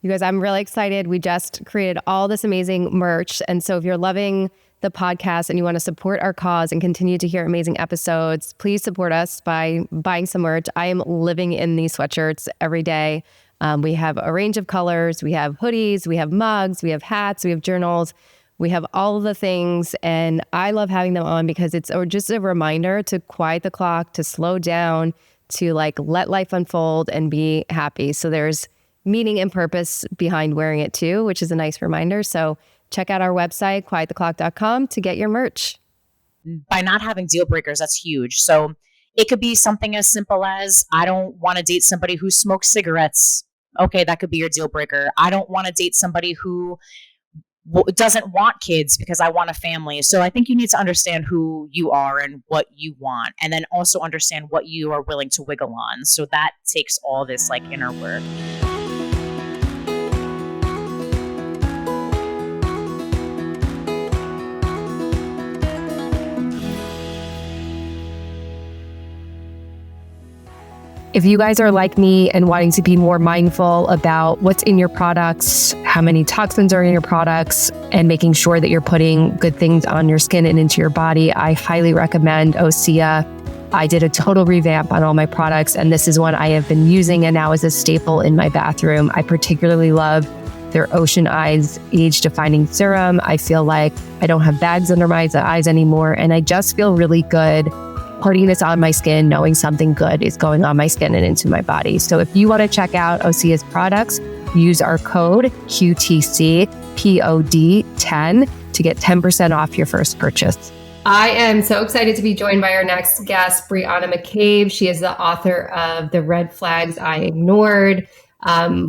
You guys, I'm really excited. We just created all this amazing merch. And so if you're loving the podcast and you want to support our cause and continue to hear amazing episodes, please support us by buying some merch. I am living in these sweatshirts every day. We have a range of colors. We have hoodies, we have mugs, we have hats, we have journals. We have all of the things, and I love having them on because it's just a reminder to quiet the clock, to slow down, to like let life unfold and be happy. So there's meaning and purpose behind wearing it too, which is a nice reminder. So check out our website, quiettheclock.com, to get your merch. By not having deal breakers, that's huge. So it could be something as simple as, I don't want to date somebody who smokes cigarettes. Okay, that could be your deal breaker. I don't want to date somebody who doesn't want kids because I want a family. So I think you need to understand who you are and what you want, and then also understand what you are willing to wiggle on. So that takes all this like inner work. If you guys are like me and wanting to be more mindful about what's in your products, how many toxins are in your products, and making sure that you're putting good things on your skin and into your body, I highly recommend Osea. I did a total revamp on all my products, and this is one I have been using and now is a staple in my bathroom. I particularly love their Ocean Eyes Age Defining Serum. I feel like I don't have bags under my eyes anymore, and I just feel really good putting this on my skin, knowing something good is going on my skin and into my body. So if you want to check out Osea's products, use our code QTCPOD10 to get 10% off your first purchase. I am so excited to be joined by our next guest, Brianna McCabe. She is the author of The Red Flags I Ignored.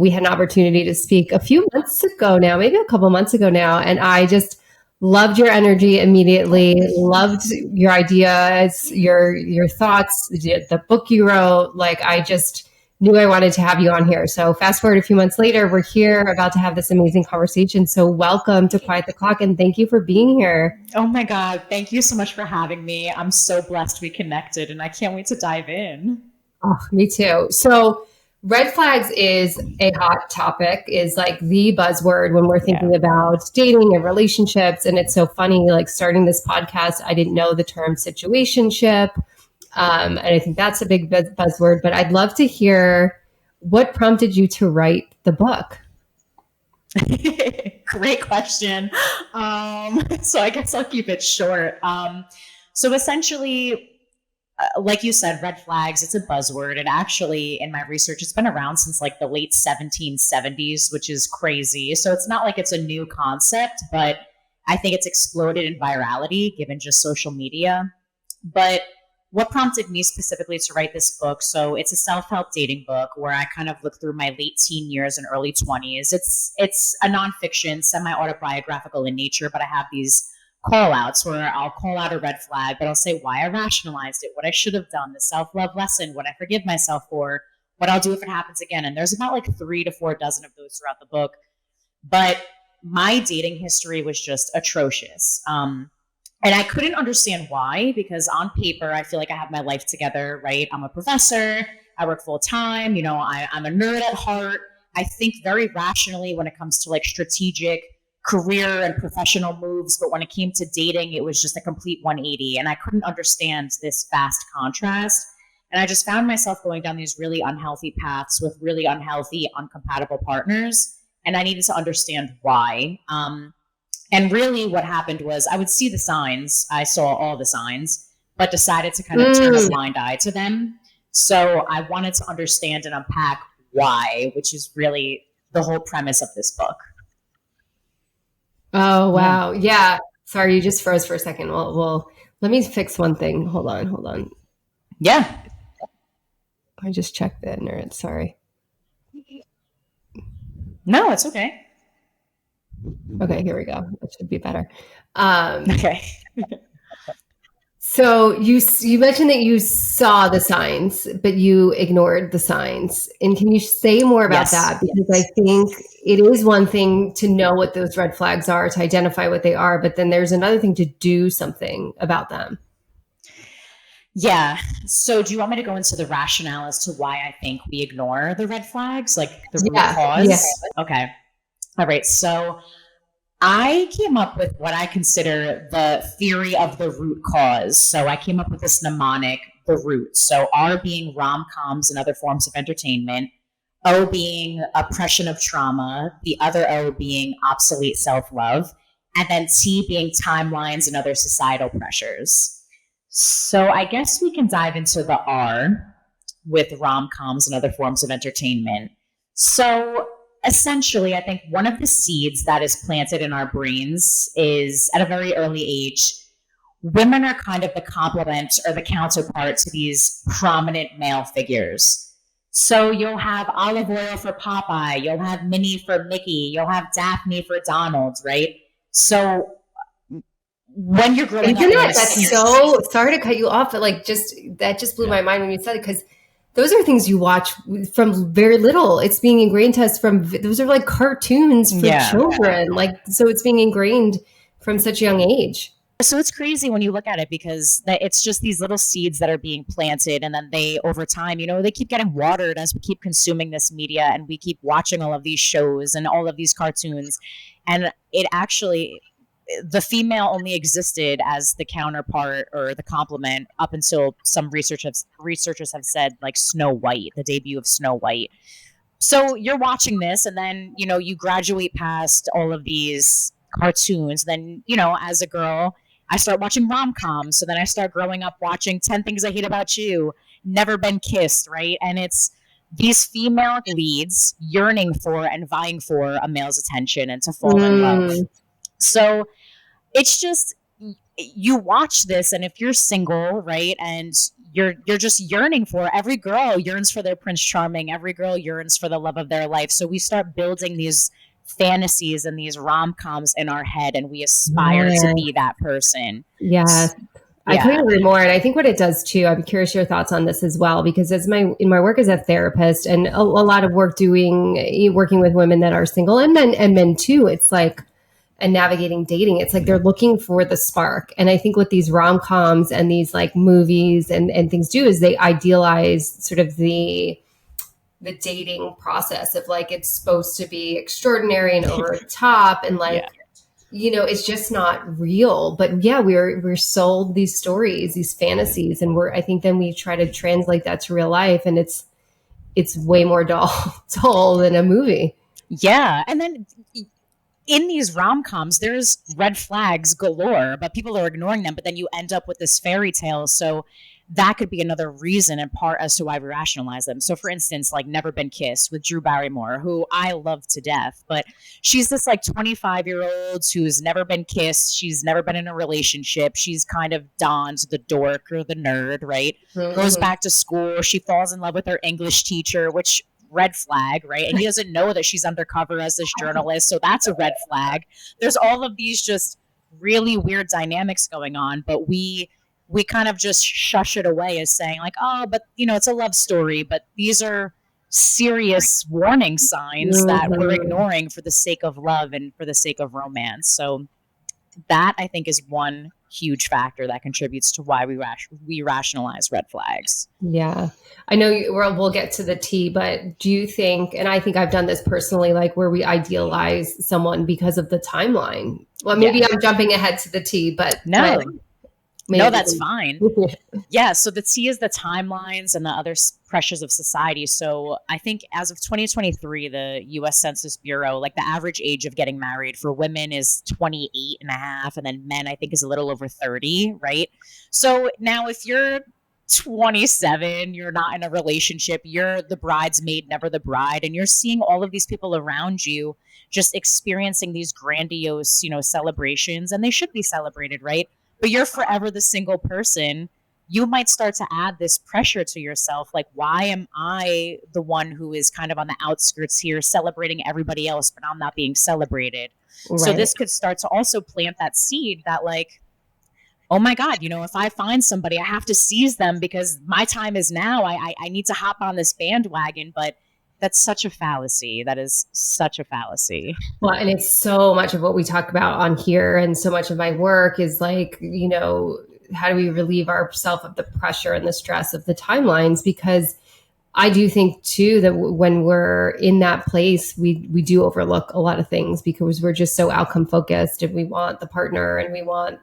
We had an opportunity to speak a few months ago now, maybe a couple months ago now, and I just loved your energy immediately, loved your ideas, your thoughts, the book you wrote. Like, I just knew I wanted to have you on here. So fast forward a few months later, we're here about to have this amazing conversation. So welcome to Quiet the Clock, and thank you for being here. Oh my God. Thank you so much for having me. I'm so blessed we connected, and I can't wait to dive in. Oh, me too. So red flags is a hot topic, is like the buzzword when we're thinking about dating and relationships. And it's so funny, like starting this podcast, I didn't know the term situationship. And I think that's a big buzzword, but I'd love to hear what prompted you to write the book. Great question. So I guess I'll keep it short. So essentially, like you said, red flags, it's a buzzword. And actually, in my research, it's been around since like the late 1770s, which is crazy. So it's not like it's a new concept, but I think it's exploded in virality given just social media. But what prompted me specifically to write this book? So it's a self-help dating book where I kind of look through my late teen years and early 20s. It's a nonfiction, semi-autobiographical in nature, but I have these call outs where I'll call out a red flag, but I'll say why I rationalized it, what I should have done, the self-love lesson, what I forgive myself for, what I'll do if it happens again. And there's about like 3 to 4 dozen of those throughout the book. But my dating history was just atrocious. And I couldn't understand why, because on paper, I feel like I have my life together, right? I'm a professor, I work full time, I'm a nerd at heart. I think very rationally when it comes to like strategic career and professional moves, but when it came to dating, it was just a complete 180, and I couldn't understand this vast contrast. And I just found myself going down these really unhealthy paths with really unhealthy, uncompatible partners, and I needed to understand why. And really what happened was I would see the signs, I saw all the signs, but decided to kind of turn a blind eye to them. So I wanted to understand and unpack why, which is really the whole premise of this book. Oh, wow. Yeah. Sorry, you just froze for a second. Well, let me fix one thing. Hold on. Yeah. I just checked the nerd. Sorry. No, it's okay. Okay, here we go. That should be better. Okay. So you mentioned that you saw the signs, but you ignored the signs. And can you say more about that? Because I think it is one thing to know what those red flags are, to identify what they are, but then there's another thing to do something about them. Yeah. So do you want me to go into the rationale as to why I think we ignore the red flags, like the root cause? Okay. All right. So I came up with what I consider the theory of the root cause. So I came up with this mnemonic, the root. So R being rom-coms and other forms of entertainment, O being oppression of trauma, the other O being obsolete self-love, and then T being timelines and other societal pressures. So I guess we can dive into the R with rom-coms and other forms of entertainment. So essentially, I think one of the seeds that is planted in our brains is at a very early age, women are kind of the complement or the counterpart to these prominent male figures. So you'll have Olive Oil for Popeye, you'll have Minnie for Mickey, you'll have Daphne for Donald, right? So when you're growing up, that's so sorry to cut you off, but like that just blew my mind when you said it, because those are things you watch from very little. It's being ingrained to us those are like cartoons for children. Like, so it's being ingrained from such a young age. So it's crazy when you look at it, because it's just these little seeds that are being planted, and then they, over time, they keep getting watered as we keep consuming this media and we keep watching all of these shows and all of these cartoons. And it actually, the female only existed as the counterpart or the complement up until some researchers have said, like Snow White, the debut of Snow White. So you're watching this, and then you graduate past all of these cartoons. Then as a girl, I start watching rom-coms. So then I start growing up watching 10 Things I Hate About You, Never Been Kissed, right? And it's these female leads yearning for and vying for a male's attention and to fall in love. So it's just, you watch this, and if you're single, right, and you're just yearning for, every girl yearns for their Prince Charming, every girl yearns for the love of their life. So we start building these fantasies and these rom-coms in our head, and we aspire to be that person. Yes. I couldn't agree more. And I think what it does too, I'm curious your thoughts on this as well, because in my work as a therapist, and a lot of work working with women that are single, and men too, it's like, and navigating dating, it's like they're looking for the spark. And I think what these rom-coms and these like movies and things do is they idealize sort of the dating process of like, it's supposed to be extraordinary and over the top, and like, it's just not real. But we're sold these stories, these fantasies, and I think then we try to translate that to real life, and it's way more dull than a movie. Yeah. And then in these rom-coms, there's red flags galore, but people are ignoring them. But then you end up with this fairy tale. So that could be another reason in part as to why we rationalize them. So for instance, like Never Been Kissed with Drew Barrymore, who I love to death, but she's this like 25-year-old who's never been kissed. She's never been in a relationship. She's kind of donned the dork or the nerd, right? Mm-hmm. Goes back to school. She falls in love with her English teacher, which red flag, right? And he doesn't know that she's undercover as this journalist. So that's a red flag. There's all of these just really weird dynamics going on, but we kind of just shush it away as saying like, oh, but it's a love story, but these are serious warning signs that we're ignoring for the sake of love and for the sake of romance. So that, I think, is one huge factor that contributes to why we rationalize red flags. Yeah. I know we'll get to the T, but do you think, and I think I've done this personally, like where we idealize someone because of the timeline? Well, maybe I'm jumping ahead to the T, but no. No, that's fine. Yeah. So the T is the timelines and the other pressures of society. So I think as of 2023, the U.S. Census Bureau, like the average age of getting married for women is 28 and a half. And then men, I think, is a little over 30. Right. So now if you're 27, you're not in a relationship, you're the bridesmaid, never the bride. And you're seeing all of these people around you just experiencing these grandiose, celebrations, and they should be celebrated. Right. But you're forever the single person. You might start to add this pressure to yourself. Like, why am I the one who is kind of on the outskirts here celebrating everybody else, but I'm not being celebrated? Right. So this could start to also plant that seed that like, oh my God, if I find somebody, I have to seize them because my time is now. I need to hop on this bandwagon. But that's such a fallacy. That is such a fallacy. Well, and it's so much of what we talk about on here, and so much of my work is like, how do we relieve ourselves of the pressure and the stress of the timelines? Because I do think too that when we're in that place, we do overlook a lot of things because we're just so outcome focused, and we want the partner, and we want,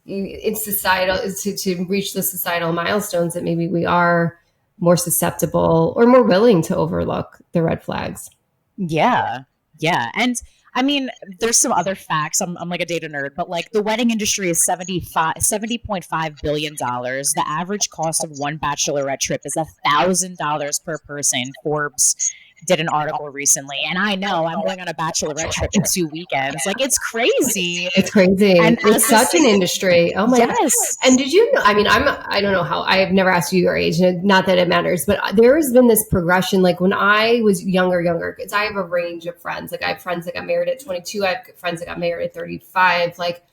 it's societal to reach the societal milestones, that maybe we are more susceptible or more willing to overlook the red flags. Yeah. Yeah. And I mean, there's some other facts. I'm like a data nerd, but like the wedding industry is $70.5 billion. The average cost of one bachelorette trip is $1,000 per person. Forbes did an article recently, and I know I'm going on a bachelorette trip in 2 weekends. Like, it's crazy. It's crazy. And it's such an industry. Oh my Yes. God. And did you know, I mean, I don't know how, I've never asked you your age, not that it matters, but there has been this progression. Like when I was younger, because I have a range of friends. Like I have friends that got married at 22. I have friends that got married at 35. Like,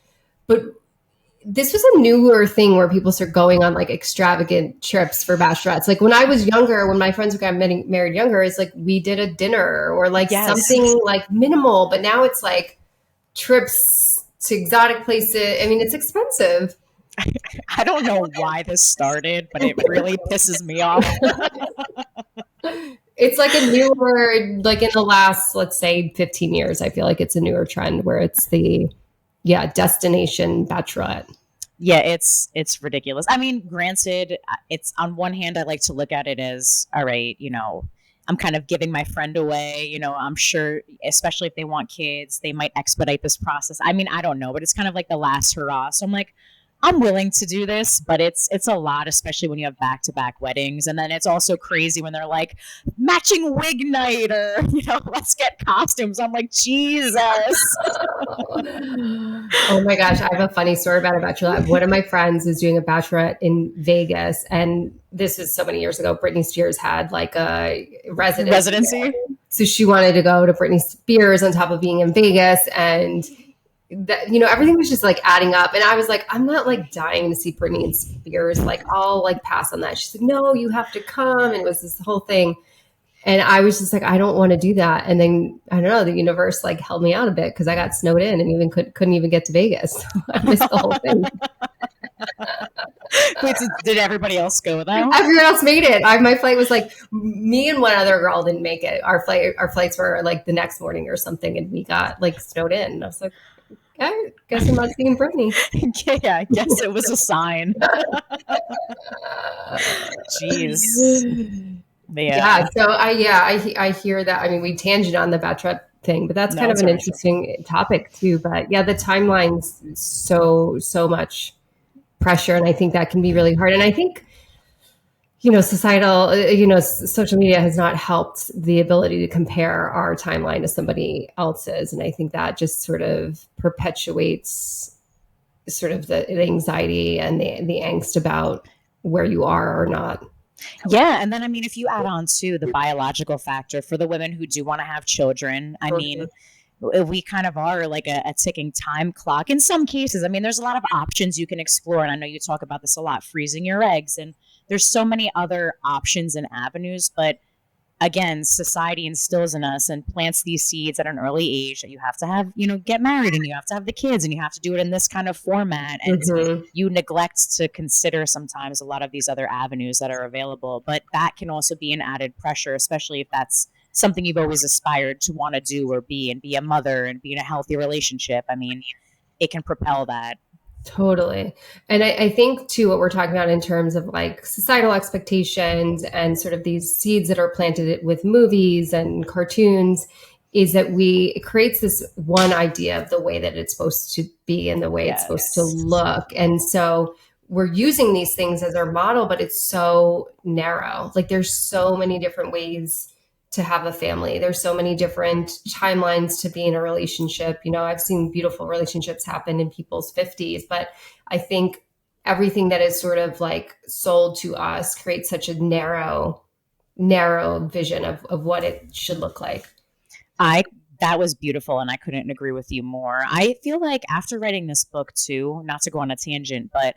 but this was a newer thing where people start going on like extravagant trips for bachelorettes. Like when I was younger, when my friends got married younger, it's like we did a dinner or like something like minimal. But now it's like trips to exotic places. I mean, it's expensive. I don't know why this started, but it really pisses me off. It's like a newer, like in the last, let's say 15 years, I feel like it's a newer trend where it's the destination bachelorette. Yeah, it's ridiculous. I mean, granted, it's on one hand, I like to look at it as, all right, I'm kind of giving my friend away. I'm sure, especially if they want kids, they might expedite this process. I mean, I don't know, but it's kind of like the last hurrah. So I'm like, I'm willing to do this, but it's a lot, especially when you have back-to-back weddings. And then it's also crazy when they're like matching wig night or, let's get costumes. I'm like, Jesus. Oh my gosh. I have a funny story about a bachelorette. One of my friends was doing a bachelorette in Vegas. And this is so many years ago. Britney Spears had like a residency. So she wanted to go to Britney Spears on top of being in Vegas. And that, everything was just like adding up. And I was like, I'm not like dying to see Britney Spears. Like, I'll like pass on that. She's like, no, you have to come. And it was this whole thing. And I was just like, I don't want to do that. And then I don't know, the universe like held me out a bit because I got snowed in and even couldn't even get to Vegas. So I missed the whole thing. Wait, did everybody else go though? Everyone else made it. My flight was like, me and one other girl didn't make it. Our flights were like the next morning or something, and we got like snowed in. And I was like, I guess I'm not seeing Britney. Yeah, I guess it was a sign. Jeez. Yeah. So I hear that. I mean, we tangent on the bachelorette thing, but that's kind of an interesting topic too. But yeah, the timeline's so much pressure, and I think that can be really hard. And I think, societal, social media has not helped the ability to compare our timeline to somebody else's. And I think that just sort of perpetuates sort of the anxiety and the angst about where you are or not. Yeah. And then, I mean, if you add on to the biological factor for the women who do want to have children, I mean, we kind of are like a ticking time clock in some cases. I mean, there's a lot of options you can explore. And I know you talk about this a lot, freezing your eggs. And there's so many other options and avenues. But again, society instills in us and plants these seeds at an early age that you have to have, get married and you have to have the kids and you have to do it in this kind of format. And you neglect to consider sometimes a lot of these other avenues that are available. But that can also be an added pressure, especially if that's something you've always aspired to want to do or be, and be a mother and be in a healthy relationship. I mean, it can propel that. Totally. And I think too, what we're talking about in terms of like societal expectations and sort of these seeds that are planted with movies and cartoons is that it creates this one idea of the way that it's supposed to be and the way it's supposed to look. And so we're using these things as our model, but it's so narrow. Like there's so many different ways to have a family. There's so many different timelines to be in a relationship. I've seen beautiful relationships happen in people's 50s, but I think everything that is sort of like sold to us creates such a narrow vision of what it should look like. That was beautiful. And I couldn't agree with you more. I feel like after writing this book too, not to go on a tangent, but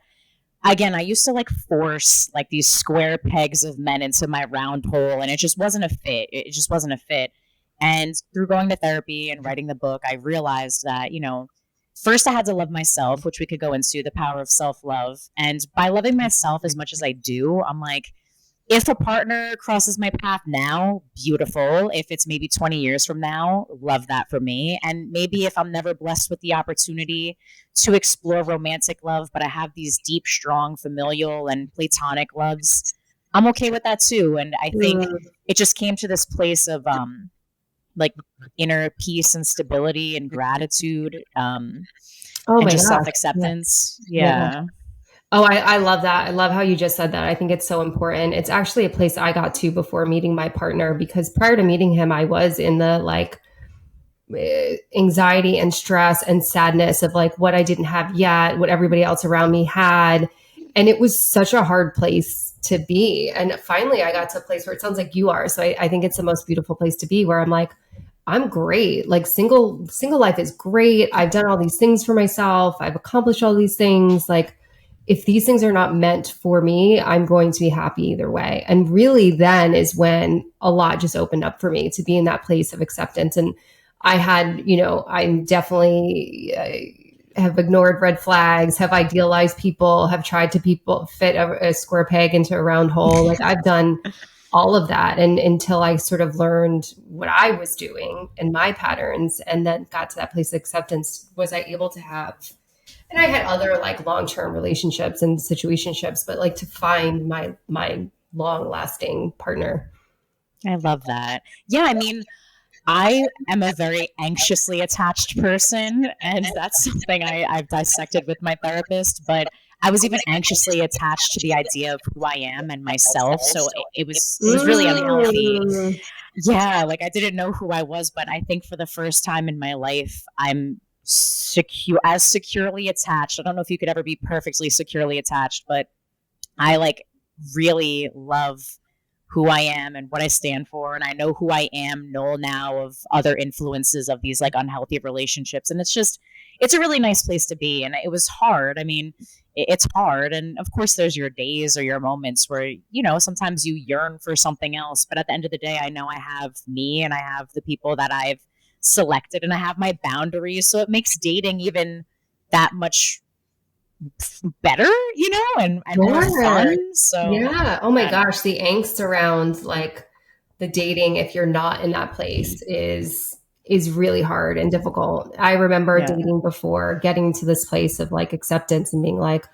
again, I used to like force like these square pegs of men into my round hole, and it just wasn't a fit. It just wasn't a fit. And through going to therapy and writing the book, I realized that, first I had to love myself, which we could go into, the power of self-love. And by loving myself as much as I do, I'm like, if a partner crosses my path now, beautiful. If it's maybe 20 years from now, love that for me. And maybe if I'm never blessed with the opportunity to explore romantic love, but I have these deep, strong, familial and platonic loves, I'm okay with that too. And I think it just came to this place of like inner peace and stability and gratitude, and just self-acceptance. Yeah. Oh, I love that. I love how you just said that. I think it's so important. It's actually a place I got to before meeting my partner, because prior to meeting him, I was in the like anxiety and stress and sadness of like what I didn't have yet, what everybody else around me had. And it was such a hard place to be. And finally I got to a place where it sounds like you are. So I think it's the most beautiful place to be, where I'm like, I'm great. Like single life is great. I've done all these things for myself. I've accomplished all these things. Like, if these things are not meant for me, I'm going to be happy either way. And really then is when a lot just opened up for me to be in that place of acceptance. And I had, I'm definitely have ignored red flags, have idealized people, have tried to fit a square peg into a round hole. Like I've done all of that. And until I sort of learned what I was doing and my patterns, and then got to that place of acceptance, was I able to have, and I had other like long-term relationships and situationships, but like to find my long-lasting partner. I love that. Yeah, I mean, I am a very anxiously attached person, and that's something I've dissected with my therapist, but I was even anxiously attached to the idea of who I am and myself. So it was really unhealthy. Yeah, like I didn't know who I was, but I think for the first time in my life, I'm securely attached. I don't know if you could ever be perfectly securely attached, but I like really love who I am and what I stand for. And I know who I am now of other influences of these like unhealthy relationships. And it's a really nice place to be. And it was hard. I mean, it's hard. And of course there's your days or your moments where, sometimes you yearn for something else. But at the end of the day, I know I have me and I have the people that I've selected, and I have my boundaries, so it makes dating even that much better, and more fun. So yeah. Oh my gosh, the angst around like the dating, if you're not in that place, is really hard and difficult. I remember dating before, getting to this place of like acceptance and being like,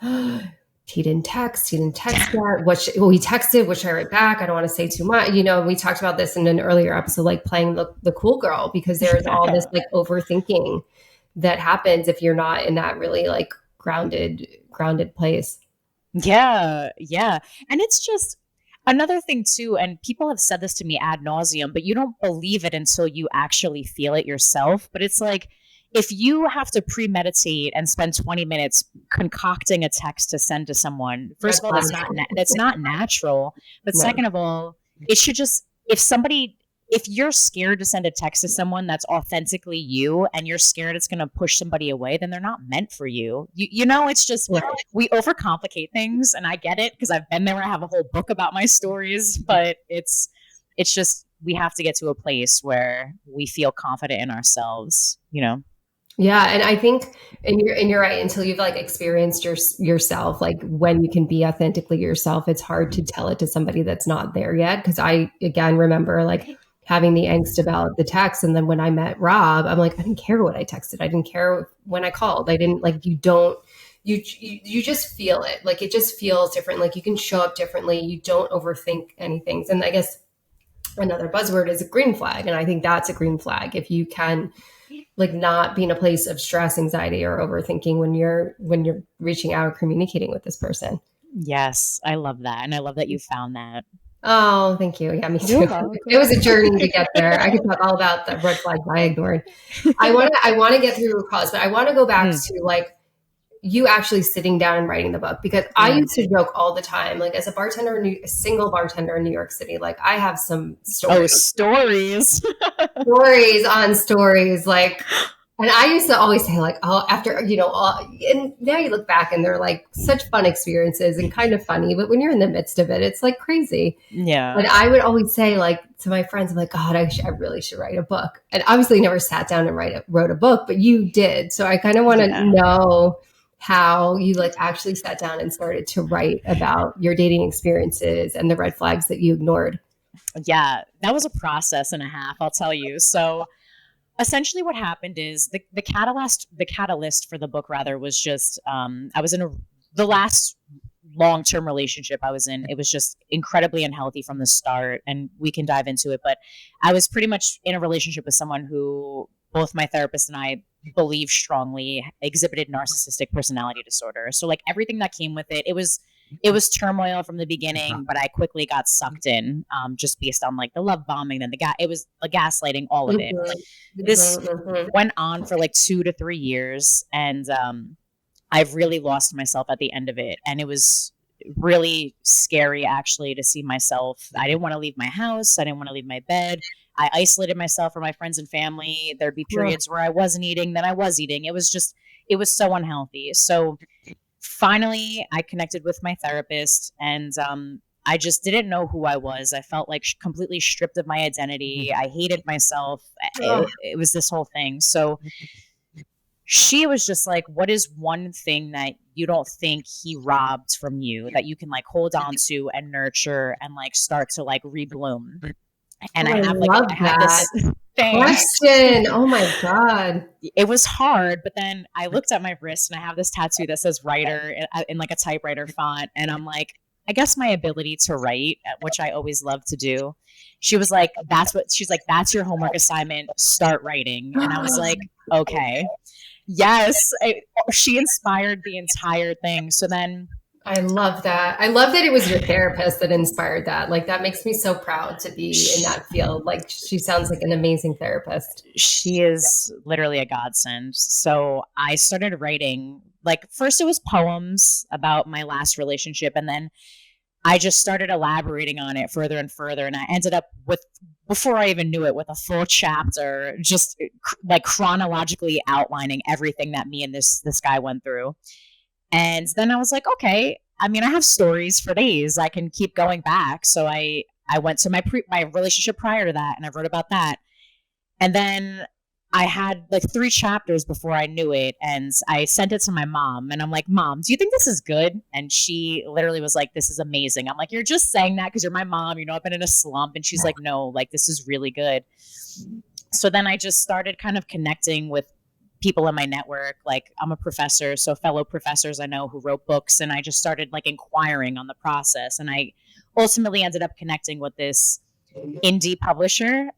he didn't text yet. He texted, what should I write back? I don't want to say too much. We talked about this in an earlier episode, like playing the cool girl, because there's all this like overthinking that happens if you're not in that really like grounded place. Yeah. And it's just another thing too, and people have said this to me ad nauseum, but you don't believe it until you actually feel it yourself. But it's like, if you have to premeditate and spend 20 minutes concocting a text to send to someone, first of all, that's not natural. But second of all, it should just, if you're scared to send a text to someone that's authentically you, and you're scared it's going to push somebody away, then they're not meant for you. It's just, we overcomplicate things, and I get it because I've been there. I have a whole book about my stories, but it's just, we have to get to a place where we feel confident in ourselves, Yeah. And I think, and you're right, until you've like experienced yourself, like when you can be authentically yourself, it's hard to tell it to somebody that's not there yet. Cause I, again, remember like having the angst about the text. And then when I met Rob, I'm like, I didn't care what I texted. I didn't care when I called. I didn't like, you just feel it. Like it just feels different. Like you can show up differently. You don't overthink anything. And I guess another buzzword is a green flag. And I think that's a green flag. If you can like not be in a place of stress, anxiety, or overthinking when you're reaching out or communicating with this person. Yes. I love that. And I love that you found that. Oh, thank you. Yeah, me too. It was a journey to get there. I could talk all about the red flags I ignored. I want to get through root cause, but I want to go back to like you actually sitting down and writing the book, because I used to joke all the time, like as a single bartender in New York City, like I have some stories. Oh, stories. Stories on stories. Like And I used to always say like, oh, after, and now you look back and they're like such fun experiences and kind of funny, but when you're in the midst of it, it's like crazy. Yeah. But I would always say like to my friends, I'm like, God, I really should write a book. And obviously never sat down and wrote a book, but you did. So I kind of want to know how you like actually sat down and started to write about your dating experiences and the red flags that you ignored. Yeah, that was a process and a half, I'll tell you. So essentially what happened is the catalyst for the book rather was just I was in the last long-term relationship I was in. It was just incredibly unhealthy from the start, and we can dive into it, but I was pretty much in a relationship with someone who both my therapist and I believe strongly exhibited narcissistic personality disorder. So like everything that came with it was turmoil from the beginning, but I quickly got sucked in, just based on like the love bombing and it was the gaslighting, all of it. This went on for like 2 to 3 years, and I've really lost myself at the end of it, and it was really scary actually to see myself. I didn't want to leave my house. I didn't want to leave my bed. I isolated myself from my friends and family. There'd be periods where I wasn't eating, then I was eating. It was so unhealthy. So finally, I connected with my therapist, and I just didn't know who I was. I felt like completely stripped of my identity. I hated myself. It was this whole thing. So she was just like, what is one thing that you don't think he robbed from you that you can like hold on to and nurture and like start to like rebloom? And I had this question. Oh my God. It was hard, but then I looked at my wrist and I have this tattoo that says writer in like a typewriter font. And I'm like, I guess my ability to write, which I always love to do. She was like, she's like, that's your homework assignment. Start writing. And I was like, okay. Yes. She inspired the entire thing. So then I love that. I love that it was your therapist that inspired that. Like, that makes me so proud to be in that field. Like, she sounds like an amazing therapist. She is literally a godsend. So I started writing, like, first it was poems about my last relationship, and then I just started elaborating on it further and further. And I ended up with, before I even knew it, with a full chapter, just like chronologically outlining everything that me and this guy went through. And then I was like, okay, I mean, I have stories for days. I can keep going back. So I went to my relationship prior to that, and I wrote about that. And then I had like 3 chapters before I knew it, and I sent it to my mom, and I'm like, Mom, do you think this is good? And she literally was like, this is amazing. I'm like, you're just saying that because you're my mom. You know, I've been in a slump. And she's like, no, like, this is really good. So then I just started kind of connecting with people in my network. Like, I'm a professor, so fellow professors I know who wrote books, and I just started like inquiring on the process, and I ultimately ended up connecting with this indie publisher,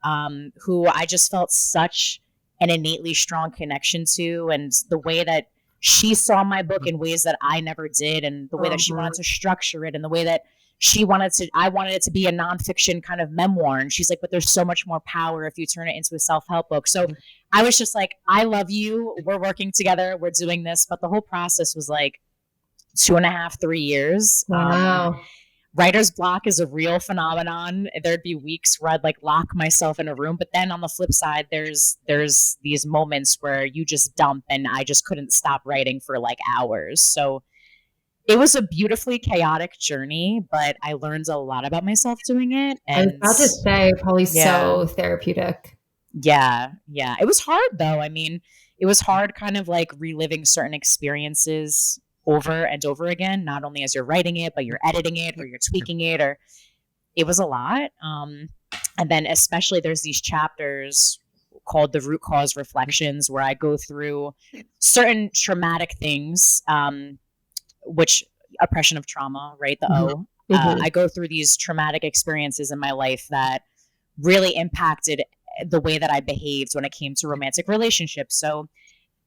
who I just felt such an innately strong connection to, and the way that she saw my book in ways that I never did, and the way that she wanted to structure it, and the way that I wanted it to be a nonfiction kind of memoir. And she's like, but there's so much more power if you turn it into a self-help book. So I was just like, I love you. We're working together. We're doing this. But the whole process was like 2.5, 3 years. Wow. Writer's block is a real phenomenon. There'd be weeks where I'd like lock myself in a room. But then on the flip side, there's these moments where you just dump, and I just couldn't stop writing for like hours. So it was a beautifully chaotic journey, but I learned a lot about myself doing it. And I was about to say, probably so therapeutic. Yeah. It was hard though. I mean, it was hard kind of like reliving certain experiences over and over again, not only as you're writing it, but you're editing it or you're tweaking it, or it was a lot. And then especially there's these chapters called the root cause reflections, where I go through certain traumatic things, which oppression of trauma, right? The O. I go through these traumatic experiences in my life that really impacted the way that I behaved when it came to romantic relationships. So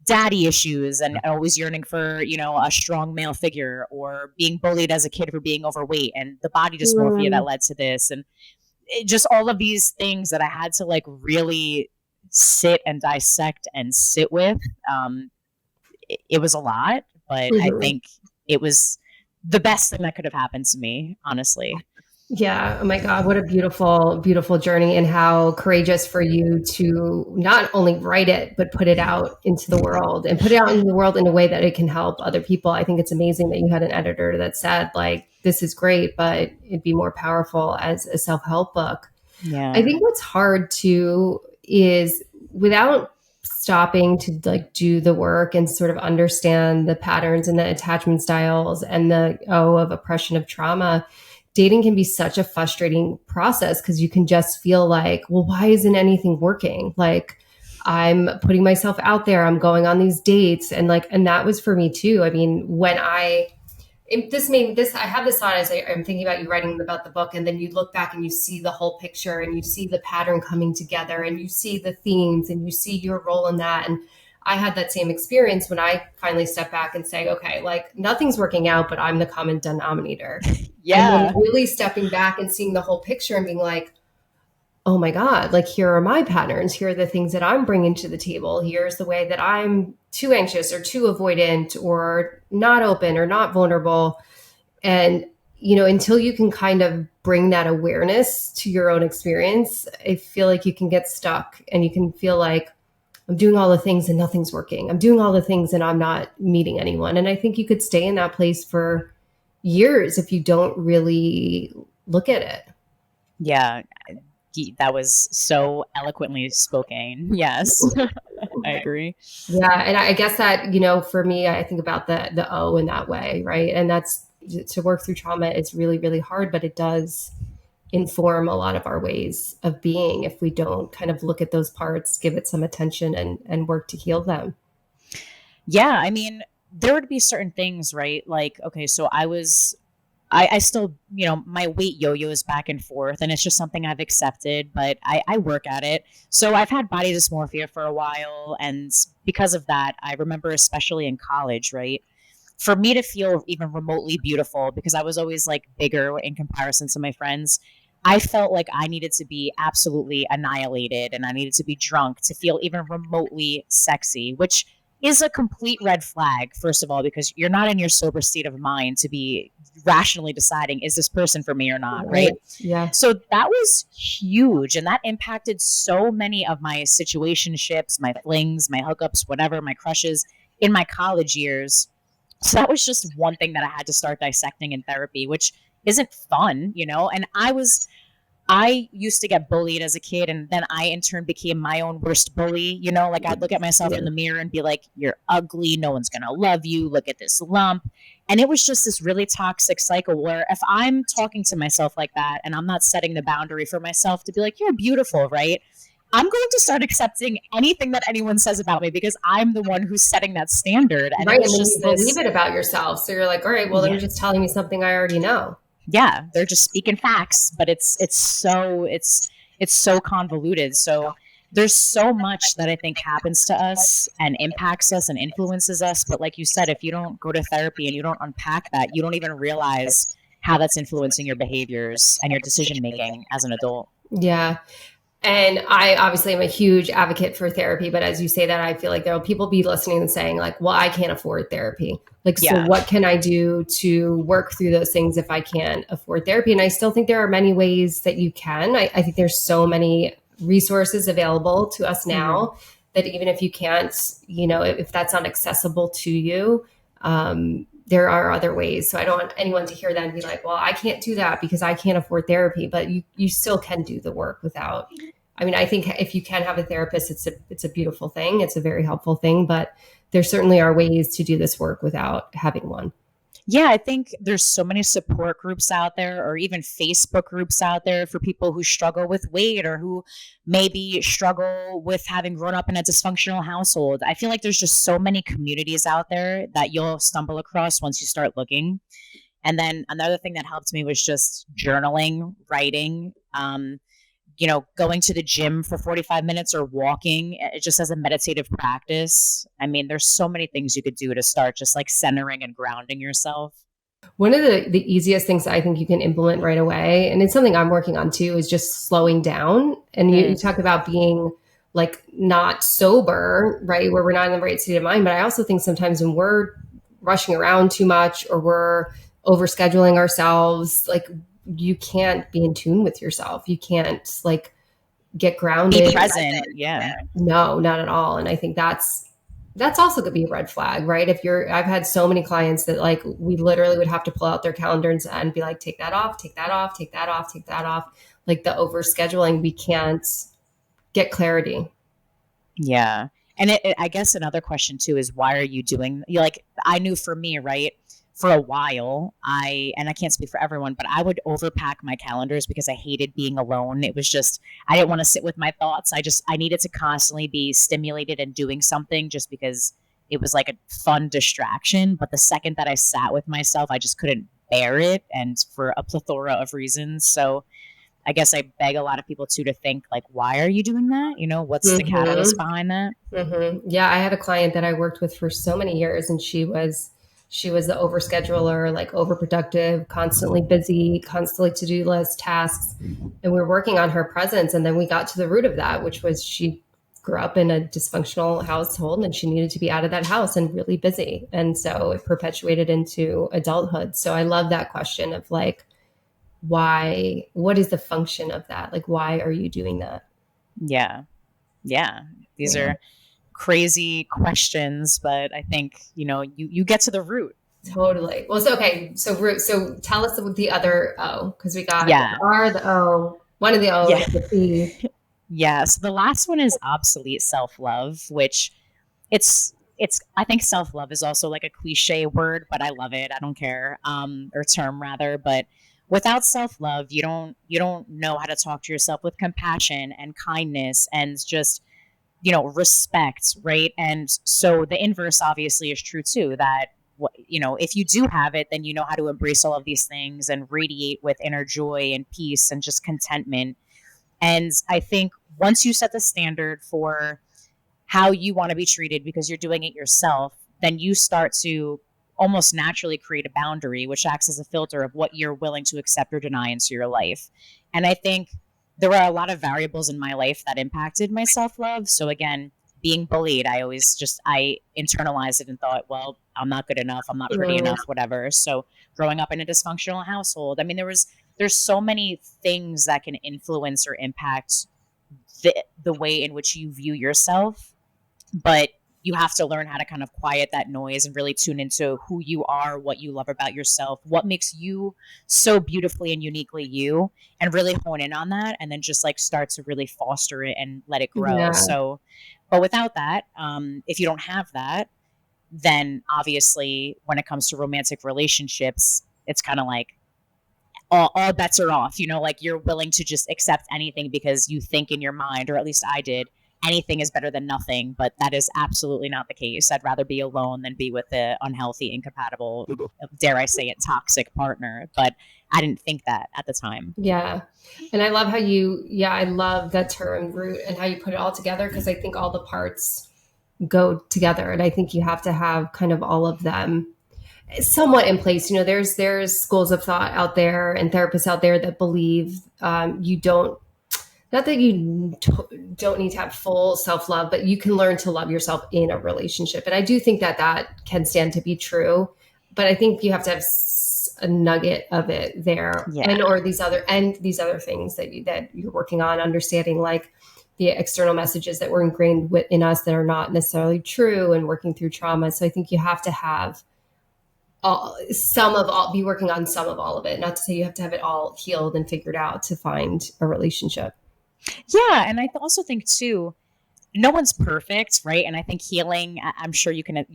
daddy issues, and always yearning for, you know, a strong male figure, or being bullied as a kid for being overweight, and the body dysmorphia that led to this. And just all of these things that I had to like really sit and dissect and sit with. It was a lot, but I think it was the best thing that could have happened to me, honestly. Yeah. Oh my God. What a beautiful, beautiful journey, and how courageous for you to not only write it, but put it out into the world and put it out into the world in a way that it can help other people. I think it's amazing that you had an editor that said, like, this is great, but it'd be more powerful as a self-help book. I Yeah. think what's hard too is, without stopping to like do the work and sort of understand the patterns and the attachment styles and the of oppression of trauma, dating can be such a frustrating process, because you can just feel like, well, why isn't anything working? Like, I'm putting myself out there, I'm going on these dates, and like, and that was for me too. I mean, when I have this thought as I'm thinking about you writing about the book, and then you look back and you see the whole picture and you see the pattern coming together and you see the themes and you see your role in that. And I had that same experience when I finally stepped back and say, okay, like, nothing's working out, but I'm the common denominator. And then really stepping back and seeing the whole picture and being like, oh my God, like, here are my patterns. Here are the things that I'm bringing to the table. Here's the way that I'm too anxious or too avoidant or not open or not vulnerable. And, until you can kind of bring that awareness to your own experience, I feel like you can get stuck and you can feel like, I'm doing all the things and nothing's working. I'm doing all the things and I'm not meeting anyone. And I think you could stay in that place for years if you don't really look at it. Yeah. That was so eloquently spoken. Yes. I agree. Yeah. And I guess that, for me, I think about the O in that way, right? And that's, to work through trauma is really, really hard, but it does inform a lot of our ways of being if we don't kind of look at those parts, give it some attention, and work to heal them. Yeah. I mean, there would be certain things, right? Like, okay, so I still, my weight yo-yos back and forth, and it's just something I've accepted, but I work at it. So I've had body dysmorphia for a while. And because of that, I remember, especially in college, right? For me to feel even remotely beautiful, because I was always like bigger in comparison to my friends, I felt like I needed to be absolutely annihilated and I needed to be drunk to feel even remotely sexy, which is a complete red flag, first of all, because you're not in your sober state of mind to be rationally deciding, is this person for me or not, right? Yeah. So that was huge. And that impacted so many of my situationships, my flings, my hookups, whatever, my crushes in my college years. So that was just one thing that I had to start dissecting in therapy, which isn't fun, And I used to get bullied as a kid, and then I in turn became my own worst bully. Like, I'd look at myself in the mirror and be like, you're ugly. No one's going to love you. Look at this lump. And it was just this really toxic cycle where if I'm talking to myself like that and I'm not setting the boundary for myself to be like, you're beautiful, right? I'm going to start accepting anything that anyone says about me because I'm the one who's setting that standard. And right. it was And then just you believe it about yourself. So you're like, all right, well, they're just telling me something I already know. Yeah, they're just speaking facts, but it's so convoluted. So there's so much that I think happens to us and impacts us and influences us. But like you said, if you don't go to therapy and you don't unpack that, you don't even realize how that's influencing your behaviors and your decision making as an adult. Yeah. And I obviously am a huge advocate for therapy, but as you say that, I feel like there will people be listening and saying like, well, I can't afford therapy. Like, so what can I do to work through those things if I can't afford therapy? And I still think there are many ways that you can. I think there's so many resources available to us now that even if you can't, if that's not accessible to you, there are other ways. So I don't want anyone to hear that and be like, well, I can't do that because I can't afford therapy, but you still can do the work without. I mean, I think if you can have a therapist, it's a beautiful thing. It's a very helpful thing, but there certainly are ways to do this work without having one. Yeah, I think there's so many support groups out there, or even Facebook groups out there for people who struggle with weight or who maybe struggle with having grown up in a dysfunctional household. I feel like there's just so many communities out there that you'll stumble across once you start looking. And then another thing that helped me was just journaling, writing, going to the gym for 45 minutes or walking just as a meditative practice. I mean, there's so many things you could do to start just like centering and grounding yourself. One of the easiest things I think you can implement right away, and it's something I'm working on too, is just slowing down. And you talk about being like not sober, right? Where we're not in the right state of mind. But I also think sometimes when we're rushing around too much or we're overscheduling ourselves, like you can't be in tune with yourself. You can't like get grounded. Be present. Yeah. No, not at all. And I think that's also could be a red flag, right? I've had so many clients that like, we literally would have to pull out their calendars and be like, take that off, take that off, take that off, take that off. Like the overscheduling, we can't get clarity. Yeah. And I guess another question too is, why are you doing, like, I knew for me, right, for a while, and I can't speak for everyone, but I would overpack my calendars because I hated being alone. It was just, I didn't want to sit with my thoughts. I needed to constantly be stimulated and doing something, just because it was like a fun distraction. But the second that I sat with myself, I just couldn't bear it, and for a plethora of reasons. So I guess I beg a lot of people too to think like, why are you doing that? You know, what's the catalyst behind that? Yeah, I had a client that I worked with for so many years, and she was the overscheduler, like overproductive, constantly busy, constantly to-do list, tasks. And we were working on her presence. And then we got to the root of that, which was she grew up in a dysfunctional household and she needed to be out of that house and really busy. And so it perpetuated into adulthood. So I love that question of like, why, what is the function of that? Like, why are you doing that? Yeah. These are crazy questions, but I think, you know, you get to the root. Totally. Well, so root. So tell us the other O, because we got the R, the O, one of the O's, the P. Yeah. So the last one is obsolete self-love, which it's I think self-love is also like a cliche word, but I love it. I don't care. Or term rather, but without self-love, you don't know how to talk to yourself with compassion and kindness and just, you know, respect, right? And so the inverse obviously is true too, that, you know, if you do have it, then you know how to embrace all of these things and radiate with inner joy and peace and just contentment. And I think once you set the standard for how you want to be treated because you're doing it yourself, then you start to almost naturally create a boundary, which acts as a filter of what you're willing to accept or deny into your life. And I think there were a lot of variables in my life that impacted my self-love. So again, being bullied, I internalized it and thought, well, I'm not good enough, I'm not pretty enough, whatever. So growing up in a dysfunctional household, I mean, there's so many things that can influence or impact the way in which you view yourself. But you have to learn how to kind of quiet that noise and really tune into who you are, what you love about yourself, what makes you so beautifully and uniquely you, and really hone in on that. And then just like start to really foster it and let it grow. Yeah. So, but without that, if you don't have that, then obviously when it comes to romantic relationships, it's kind of like all bets are off, you know, like you're willing to just accept anything because you think in your mind, or at least I did, anything is better than nothing, but that is absolutely not the case. I'd rather be alone than be with an unhealthy, incompatible, dare I say it, toxic partner. But I didn't think that at the time. Yeah. And I love how I love that term root and how you put it all together, because I think all the parts go together. And I think you have to have kind of all of them somewhat in place. You know, there's schools of thought out there and therapists out there that believe not that you don't need to have full self-love, but you can learn to love yourself in a relationship. And I do think that can stand to be true, but I think you have to have a nugget of it there. Yeah. Or these other things that you're working on, understanding like the external messages that were ingrained in us that are not necessarily true, and working through trauma. So I think you have to have be working on some of all of it. Not to say you have to have it all healed and figured out to find a relationship. Yeah. And I also think too, no one's perfect, right? And I think healing, I'm sure you can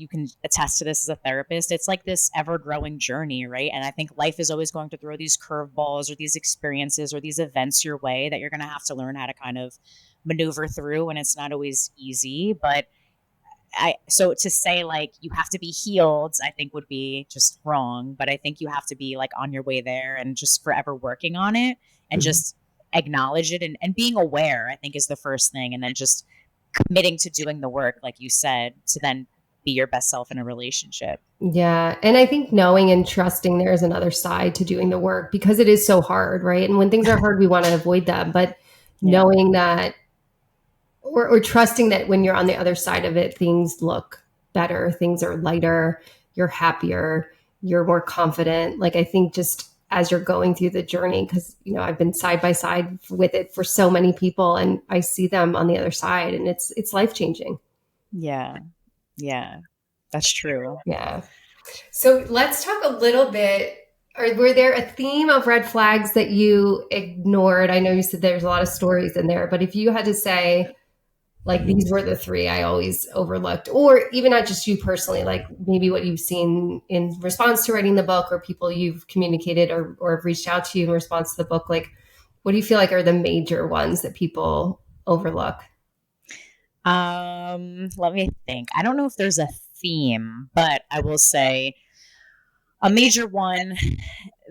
attest to this as a therapist. It's like this ever growing journey, right? And I think life is always going to throw these curveballs or these experiences or these events your way that you're going to have to learn how to kind of maneuver through. And it's not always easy, but so to say like you have to be healed, I think would be just wrong. But I think you have to be like on your way there and just forever working on it and just acknowledge it and being aware, I think, is the first thing. And then just committing to doing the work, like you said, to then be your best self in a relationship. Yeah. And I think knowing and trusting there is another side to doing the work, because it is so hard, right? And when things are hard, we want to avoid them. But knowing that or trusting that when you're on the other side of it, things look better, things are lighter, you're happier, you're more confident. Like, I think just as you're going through the journey, because I've been side by side with it for so many people, and I see them on the other side, and it's life-changing. Yeah, that's true. Yeah. So let's talk a little bit. Were there a theme of red flags that you ignored? I know you said there's a lot of stories in there, but if you had to say, like, these were the 3 I always overlooked, or even not just you personally, like maybe what you've seen in response to writing the book, or people you've communicated or have reached out to you in response to the book, like, what do you feel like are the major ones that people overlook? Let me think. I don't know if there's a theme, but I will say a major one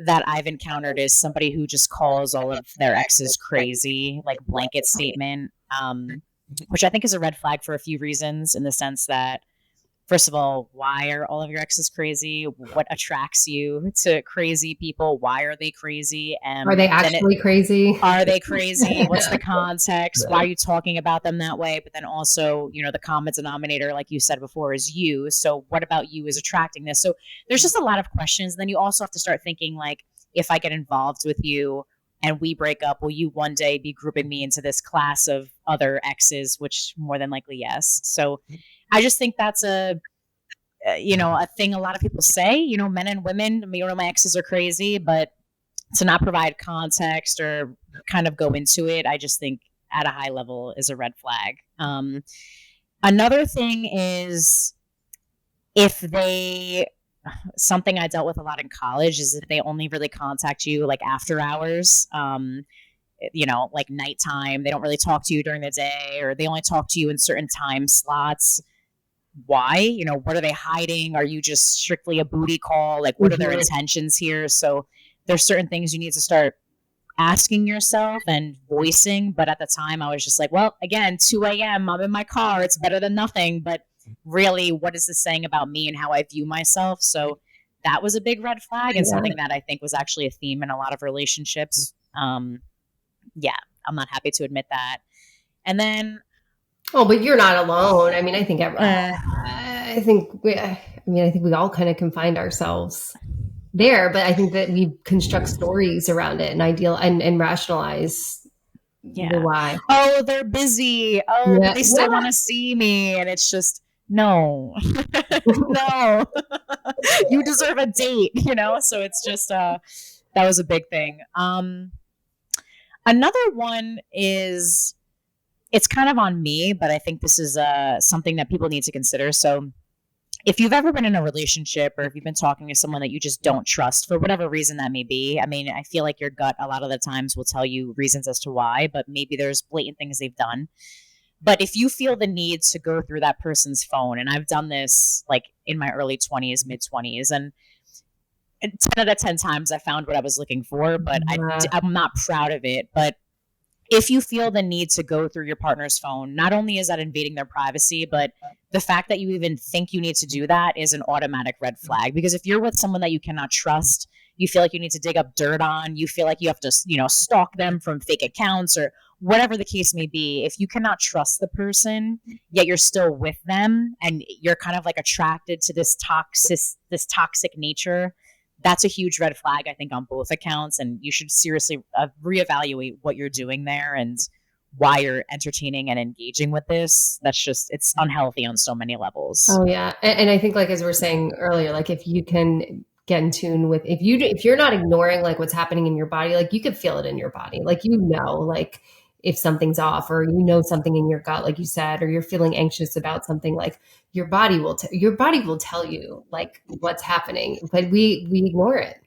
that I've encountered is somebody who just calls all of their exes crazy, like blanket statement, which I think is a red flag for a few reasons, in the sense that, first of all, why are all of your exes crazy? What attracts you to crazy people? Why are they crazy? And are they actually crazy? Are they crazy? What's the context? Why are you talking about them that way? But then also, the common denominator, like you said before, is you. So what about you is attracting this? So there's just a lot of questions. And then you also have to start thinking, like, if I get involved with you and we break up, will you one day be grouping me into this class of other exes, which more than likely, yes. So I just think that's a thing a lot of people say, men and women, my exes are crazy, but to not provide context or kind of go into it, I just think at a high level is a red flag. Another thing is something I dealt with a lot in college is if they only really contact you like after hours, like nighttime, they don't really talk to you during the day, or they only talk to you in certain time slots. Why? What are they hiding? Are you just strictly a booty call? Like, what are their intentions here? So there's certain things you need to start asking yourself and voicing. But at the time I was just like, well, again, 2 a.m. I'm in my car. It's better than nothing. But really, what is this saying about me and how I view myself? So that was a big red flag, and something that I think was actually a theme in a lot of relationships. I'm not happy to admit that. And then, but you're not alone. I mean, I think we all kind of can find ourselves there, but I think that we construct stories around it and and rationalize the why. Oh, they're busy. Oh, but they still want to see me. And it's just, no, no, you deserve a date, So it's just, that was a big thing. Another one is, it's kind of on me, but I think this is something that people need to consider. So if you've ever been in a relationship, or if you've been talking to someone that you just don't trust for whatever reason that may be, I mean, I feel like your gut a lot of the times will tell you reasons as to why, but maybe there's blatant things they've done. But if you feel the need to go through that person's phone, and I've done this like in my early 20s, mid 20s, and 10 out of 10 times I found what I was looking for, but I'm not proud of it. But if you feel the need to go through your partner's phone, not only is that invading their privacy, but the fact that you even think you need to do that is an automatic red flag. Because if you're with someone that you cannot trust, you feel like you need to dig up dirt on, you feel like you have to, stalk them from fake accounts or whatever the case may be. If you cannot trust the person, yet you're still with them and you're kind of like attracted to this toxic nature, that's a huge red flag, I think, on both accounts. And you should seriously reevaluate what you're doing there and why you're entertaining and engaging with this. It's unhealthy on so many levels. Oh, yeah. And I think, like, as we were saying earlier, like, if you can get in tune with, if you're not ignoring like what's happening in your body, like you could feel it in your body, like, like if something's off, or something in your gut, like you said, or you're feeling anxious about something, like your body will tell you like what's happening, but we ignore it.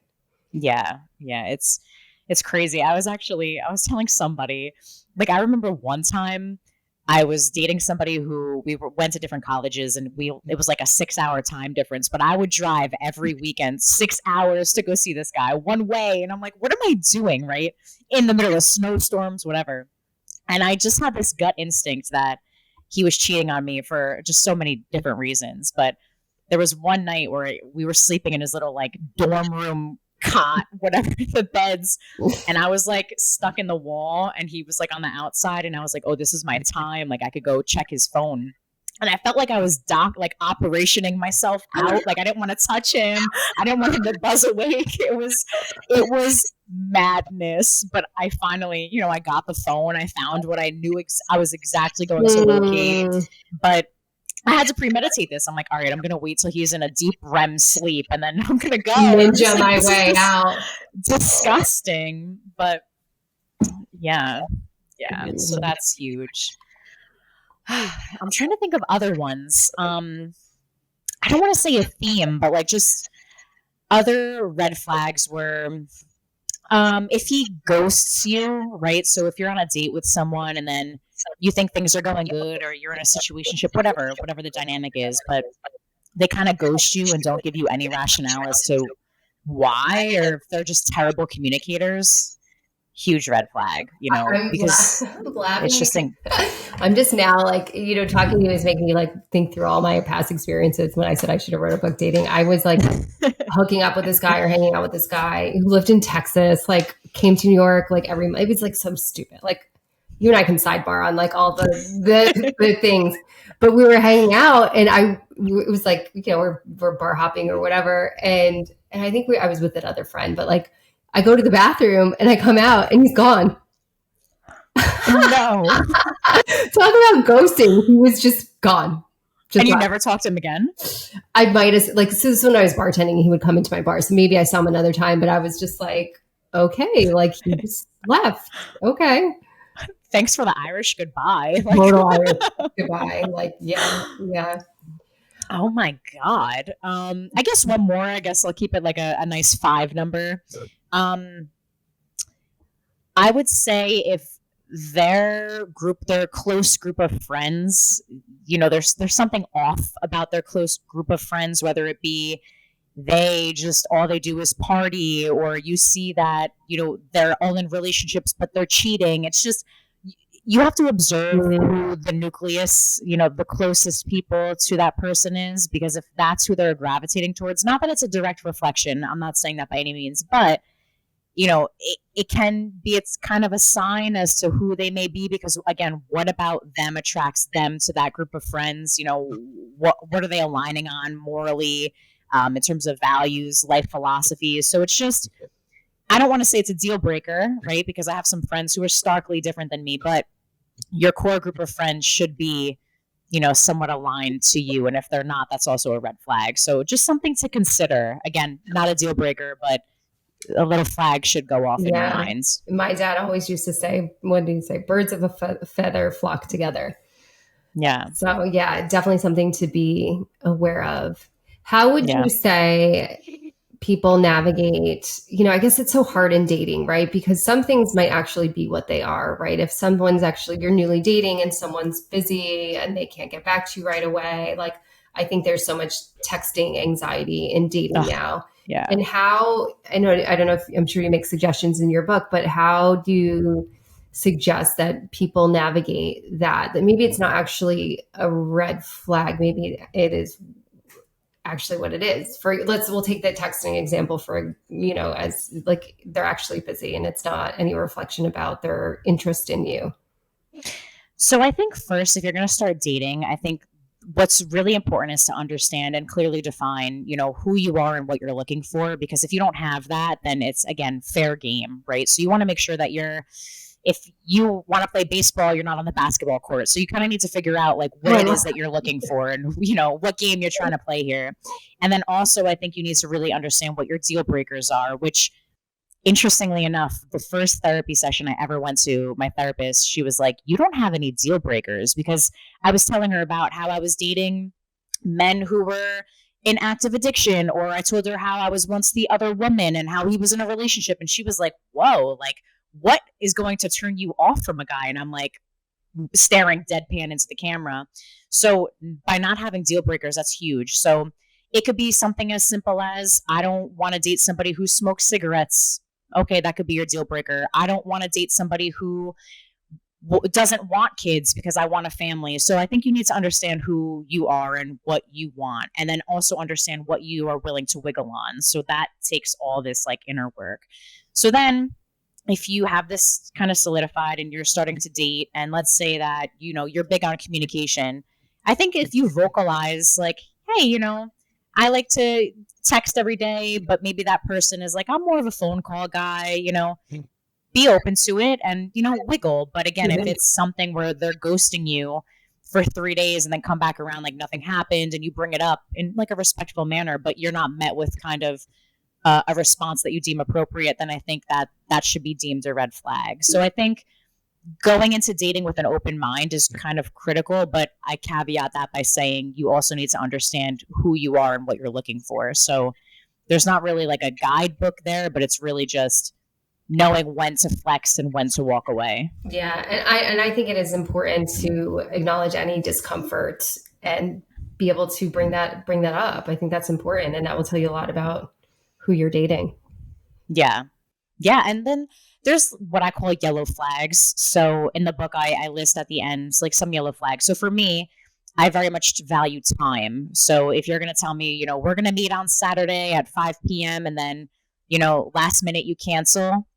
Yeah. It's crazy. I was telling somebody, like, I remember one time I was dating somebody who went to different colleges, and it was like a 6-hour time difference, but I would drive every weekend 6 hours to go see this guy one way. And I'm like, what am I doing? Right. In the middle of snowstorms, whatever. And I just had this gut instinct that he was cheating on me for just so many different reasons. But there was one night where we were sleeping in his little like dorm room cot, whatever, the beds. And I was like stuck in the wall, and he was like on the outside, and I was like, oh, this is my time. Like, I could go check his phone. And I felt like I was operationing myself out. Like I didn't want to touch him. I didn't want him to buzz awake. It was madness. But I finally, I got the phone. I found what I knew I was exactly going to locate. But I had to premeditate this. I'm like, all right, I'm gonna wait till he's in a deep REM sleep, and then I'm gonna go ninja my way out. Disgusting, but yeah. So that's huge. I'm trying to think of other ones. I don't want to say a theme, but like just other red flags were if he ghosts you, right? So if you're on a date with someone and then you think things are going good or you're in a situationship, whatever the dynamic is, but they kind of ghost you and don't give you any rationale as to why, or if they're just terrible communicators, huge red flag, because it's just I'm just now like, talking to you is making me like think through all my past experiences. When I said I should have wrote a book dating, I was like hooking up with this guy or hanging out with this guy who lived in Texas, like came to New York, like every month. It was like so stupid. Like you and I can sidebar on like all the things, but we were hanging out and it was like, we're bar hopping or whatever. And I think I was with another friend, but like I go to the bathroom and I come out and he's gone. No. Talk about ghosting. He was just gone. And you never talked to him again? I might have, like, so this is when I was bartending, he would come into my bar. So maybe I saw him another time, but I was just like, okay, like he just left. Okay. Thanks for the Irish goodbye. Total Irish goodbye. Like, yeah. Oh my God. I guess one more. I guess I'll keep it like a nice 5 number. I would say if their close group of friends, there's something off about their close group of friends, whether it be they just all they do is party, or you see that, they're all in relationships, but they're cheating. It's just, you have to observe who the nucleus, the closest people to that person is, because if that's who they're gravitating towards, not that it's a direct reflection, I'm not saying that by any means, but it can be, it's kind of a sign as to who they may be, because again, what about them attracts them to that group of friends? What are they aligning on morally, in terms of values, life philosophies? So it's just, I don't want to say it's a deal breaker, right? Because I have some friends who are starkly different than me, but your core group of friends should be, somewhat aligned to you. And if they're not, that's also a red flag. So just something to consider. Again, not a deal breaker, but a little flag should go off in your minds. My dad always used to say, what did he say? Birds of a feather flock together. Yeah. So yeah, definitely something to be aware of. How would you say people navigate, I guess it's so hard in dating, right? Because some things might actually be what they are, right? If someone's actually, you're newly dating and someone's busy and they can't get back to you right away. Like, I think there's so much texting anxiety in dating now. Yeah. And how, I don't know if, I'm sure you make suggestions in your book, but how do you suggest that people navigate that maybe it's not actually a red flag. Maybe it is actually what it is. We'll take the texting example for, as like they're actually busy and it's not any reflection about their interest in you. So I think first, if you're going to start dating, I think what's really important is to understand and clearly define, who you are and what you're looking for. Because if you don't have that, then it's, again, fair game, right? So you want to make sure that if you want to play baseball, you're not on the basketball court. So you kind of need to figure out like what it is that you're looking for and, what game you're trying to play here. And then also, I think you need to really understand what your deal breakers are, which, interestingly enough, the first therapy session I ever went to, my therapist, she was like, you don't have any deal breakers, because I was telling her about how I was dating men who were in active addiction, or I told her how I was once the other woman and how he was in a relationship. And she was like, whoa, like, what is going to turn you off from a guy? And I'm like staring deadpan into the camera. So by not having deal breakers, that's huge. So it could be something as simple as, I don't want to date somebody who smokes cigarettes. Okay, that could be your deal breaker. I don't want to date somebody who doesn't want kids because I want a family. So I think you need to understand who you are and what you want, and then also understand what you are willing to wiggle on. So that takes all this like inner work. So then if you have this kind of solidified and you're starting to date, and let's say that, you're big on communication, I think if you vocalize like, hey, I like to text every day, but maybe that person is like, I'm more of a phone call guy, be open to it and, wiggle. But again, if it's something where they're ghosting you for 3 days and then come back around like nothing happened and you bring it up in like a respectful manner, but you're not met with kind of a response that you deem appropriate, then I think that should be deemed a red flag. So I think going into dating with an open mind is kind of critical, but I caveat that by saying you also need to understand who you are and what you're looking for. So there's not really like a guidebook there, but it's really just knowing when to flex and when to walk away. Yeah, and I think it is important to acknowledge any discomfort and be able to bring that up. I think that's important, and that will tell you a lot about who you're dating. Yeah. And then there's what I call yellow flags. So in the book, I list at the end like some yellow flags. So for me, I very much value time. So if you're going to tell me, we're going to meet on Saturday at 5 p.m. and then, last minute you cancel.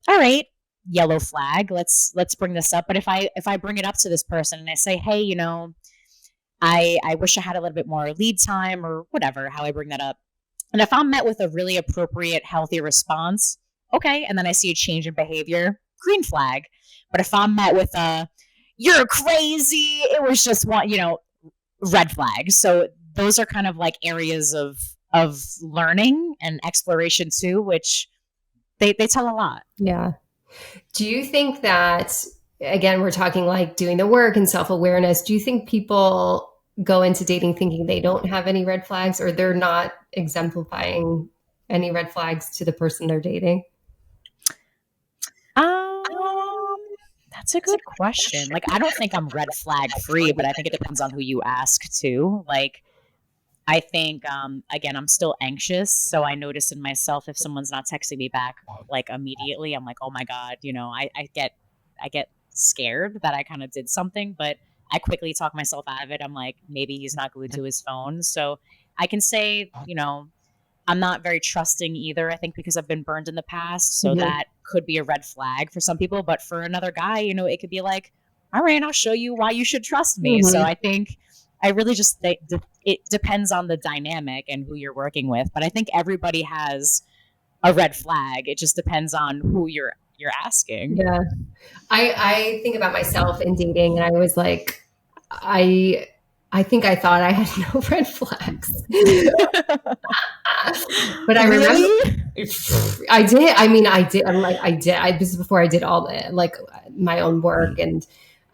All right, yellow flag. Let's bring this up. But if I bring it up to this person and I say, hey, I wish I had a little bit more lead time or whatever, how I bring that up. And if I'm met with a really appropriate, healthy response, okay. And then I see a change in behavior, green flag. But if I'm met with a, you're crazy, it was just one, red flag. So those are kind of like areas of learning and exploration too, which they tell a lot. Yeah. Do you think that, again, we're talking like doing the work and self-awareness. Do you think people go into dating thinking they don't have any red flags, or they're not exemplifying any red flags to the person they're dating? That's a good question. Like, I don't think I'm red flag free, but I think it depends on who you ask too. Like, I think, again, I'm still anxious. So I notice in myself, if someone's not texting me back, like immediately, I'm like, oh my God, I get scared that I kind of did something, but I quickly talk myself out of it. I'm like, maybe he's not glued to his phone. So I can say, I'm not very trusting either, I think, because I've been burned in the past. So that could be a red flag for some people. But for another guy, it could be like, all right, I'll show you why you should trust me. So I think I really just think it depends on the dynamic and who you're working with. But I think everybody has a red flag. It just depends on who you're asking. Yeah. I think about myself in dating, and I was like, I think I thought I had no red flags. But I remember I did. I mean, I did. I'm like, I did. This is before I did all the, like, my own work. And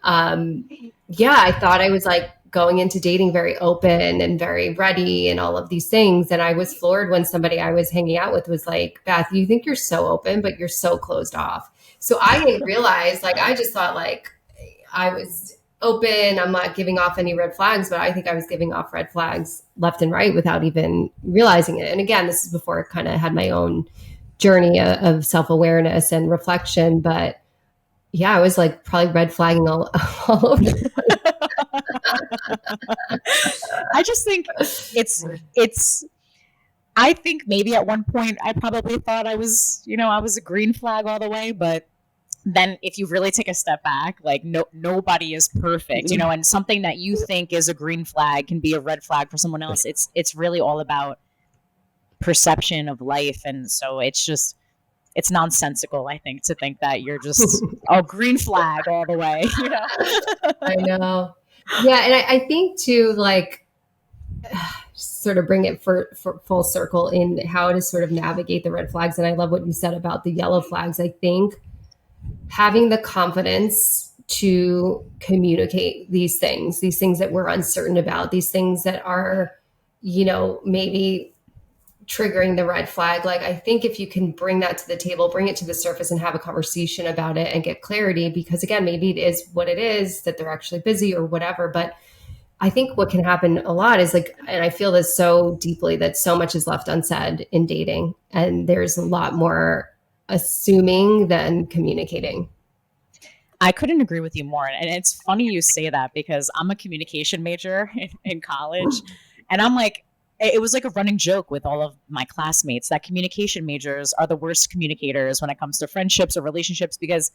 I thought I was like going into dating very open and very ready and all of these things. And I was floored when somebody I was hanging out with was like, Beth, you think you're so open, but you're so closed off. So I didn't realize, like, I just thought like I was open, I'm not giving off any red flags, but I think I was giving off red flags left and right without even realizing it. And again, this is before I kind of had my own journey of self-awareness and reflection. But yeah, I was like probably red flagging all over. I just think it's I think maybe at one point I probably thought I was a green flag all the way, but then if you really take a step back, like nobody is perfect, and something that you think is a green flag can be a red flag for someone else. It's really all about perception of life. And so it's nonsensical, I think, to think that you're just a green flag all the way, I know. Yeah. And I think too, like, sort of bring it for full circle in how to sort of navigate the red flags. And I love what you said about the yellow flags. I think having the confidence to communicate these things that we're uncertain about, these things that are, maybe triggering the red flag. Like, I think if you can bring that to the table, bring it to the surface and have a conversation about it and get clarity, because again, maybe it is what it is, that they're actually busy or whatever. But I think what can happen a lot is like, and I feel this so deeply, that so much is left unsaid in dating, and there's a lot more assuming than communicating. I couldn't agree with you more. And it's funny you say that, because I'm a communication major in college, and I'm like, it was like a running joke with all of my classmates that communication majors are the worst communicators when it comes to friendships or relationships, because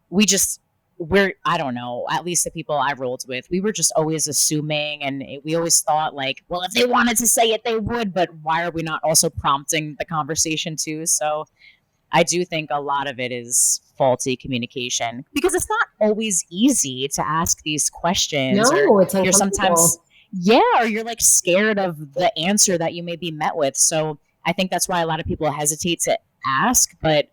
we just I don't know, at least the people I rolled with, we were just always assuming, and we always thought like, well, if they wanted to say it, they would, but why are we not also prompting the conversation too? So I do think a lot of it is faulty communication, because it's not always easy to ask these questions. No, Or it's you're uncomfortable. sometimes, or you're like scared of the answer that you may be met with. So I think that's why a lot of people hesitate to ask, but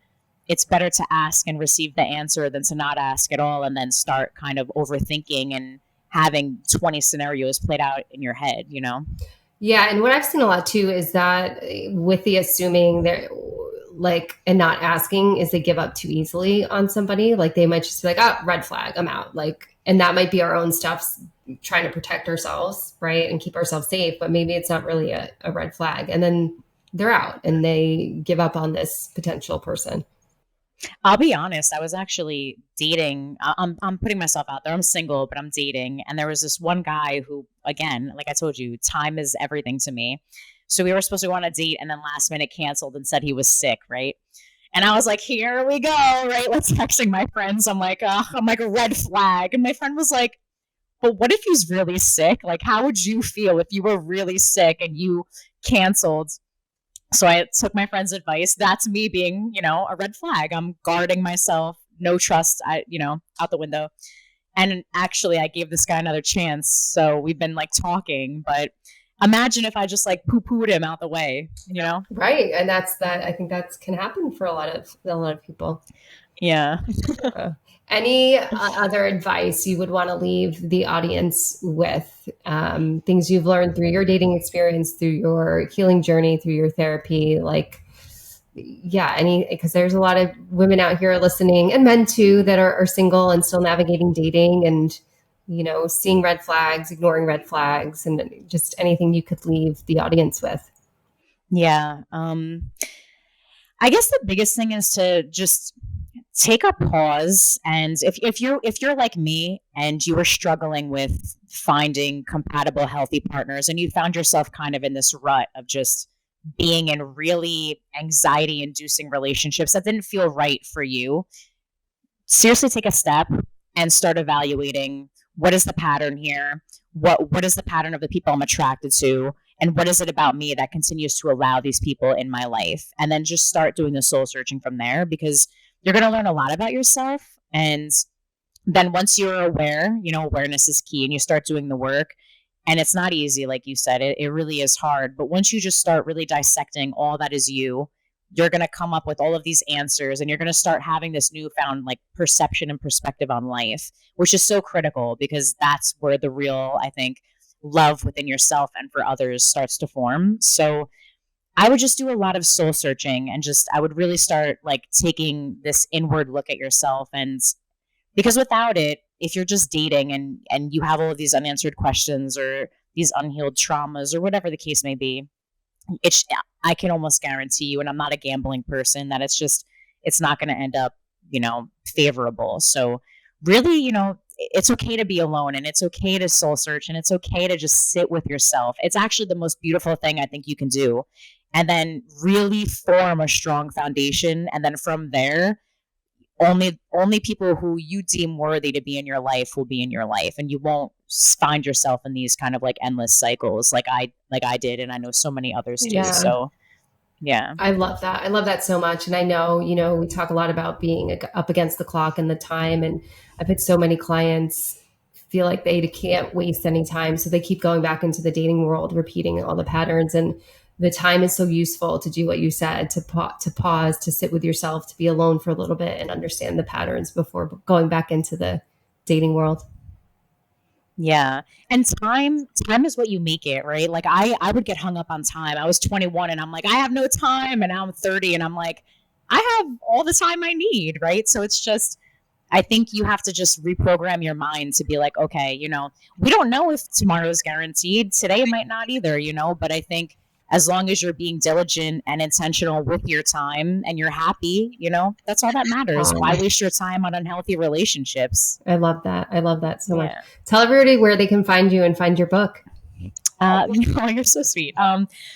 it's better to ask and receive the answer than to not ask at all and then start kind of overthinking and having 20 scenarios played out in your head, you know? Yeah, and what I've seen a lot too is that with the assuming that like and not asking is they give up too easily on somebody. Like they might just be like, oh, red flag, I'm out. Like, and that might be our own stuff trying to protect ourselves, right? And keep ourselves safe, but maybe it's not really a red flag. And then they're out and they give up on this potential person. I'll be honest. I was actually dating. I'm putting myself out there. I'm single, but I'm dating. And there was this one guy who, again, like I told you, time is everything to me. So we were supposed to go on a date, and then last minute canceled and said he was sick, right? And I was like, here we go, right? Let's texting my friends. I'm like a red flag. And my friend was like, but what if he's really sick? Like, how would you feel if you were really sick and you canceled? So I took my friend's advice. That's me being, a red flag. I'm guarding myself, no trust, out the window. And actually, I gave this guy another chance. So we've been like talking, but imagine if I just like poo-pooed him out the way, Right. And that's that. I think that can happen for a lot of people. Yeah. Any other advice you would want to leave the audience with? Things you've learned through your dating experience, through your healing journey, through your therapy, because there's a lot of women out here listening, and men too, that are single and still navigating dating and, seeing red flags, ignoring red flags, and just anything you could leave the audience with. Yeah. I guess the biggest thing is to just take a pause. And if you're like me and you were struggling with finding compatible, healthy partners, and you found yourself kind of in this rut of just being in really anxiety inducing relationships that didn't feel right for you, seriously take a step and start evaluating, what is the pattern here? What is the pattern of the people I'm attracted to? And what is it about me that continues to allow these people in my life? And then just start doing the soul searching from there, because you're going to learn a lot about yourself. And then once you're aware, awareness is key, and you start doing the work. And it's not easy, like you said, it really is hard. But once you just start really dissecting all that is you're going to come up with all of these answers, and you're going to start having this newfound like perception and perspective on life, which is so critical, because that's where the real, I think, love within yourself and for others starts to form. So I would just do a lot of soul searching, and I would really start like taking this inward look at yourself. And because without it, if you're just dating and you have all of these unanswered questions or these unhealed traumas or whatever the case may be, I can almost guarantee you, and I'm not a gambling person, that it's not going to end up, favorable. So really, it's okay to be alone, and it's okay to soul search, and it's okay to just sit with yourself. It's actually the most beautiful thing I think you can do. And then really form a strong foundation. And then from there, only people who you deem worthy to be in your life will be in your life, and you won't find yourself in these kind of like endless cycles like I did, and I know so many others do. Yeah. So yeah, I love that. I love that so much. And I know, we talk a lot about being up against the clock and the time, and I've had so many clients feel like they can't waste any time, so they keep going back into the dating world, repeating all the patterns. And the time is so useful to do what you said, to pause, to sit with yourself, to be alone for a little bit and understand the patterns before going back into the dating world. Yeah. And time is what you make it, right? Like I would get hung up on time. I was 21 and I'm like, I have no time. And now I'm 30 and I'm like, I have all the time I need, right? So it's just, I think you have to just reprogram your mind to be like, okay, we don't know if tomorrow is guaranteed. Today might not either, but I think as long as you're being diligent and intentional with your time and you're happy, that's all that matters. Why waste your time on unhealthy relationships? I love that. I love that so much. Tell everybody where they can find you and find your book. You're so sweet.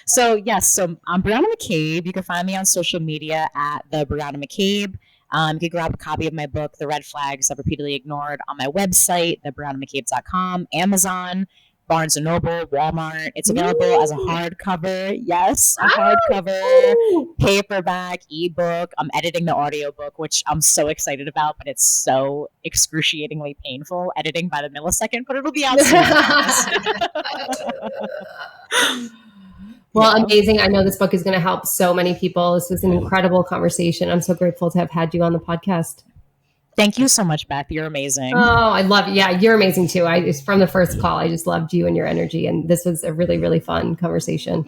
So I'm Brianna McCabe. You can find me on social media at the Brianna McCabe. You can grab a copy of my book, The Red Flags I've Repeatedly Ignored, on my website, thebriannamccabe.com, Amazon, Barnes & Noble, Walmart. It's available as a hardcover. Yes, a hardcover, paperback, ebook. I'm editing the audiobook, which I'm so excited about, but it's so excruciatingly painful editing by the millisecond, but it'll be out soon. Well, amazing. I know this book is going to help so many people. This was an incredible conversation. I'm so grateful to have had you on the podcast. Thank you so much, Beth. You're amazing. Oh, I love you. Yeah, you're amazing too. From the first call, I just loved you and your energy. And this was a really, really fun conversation.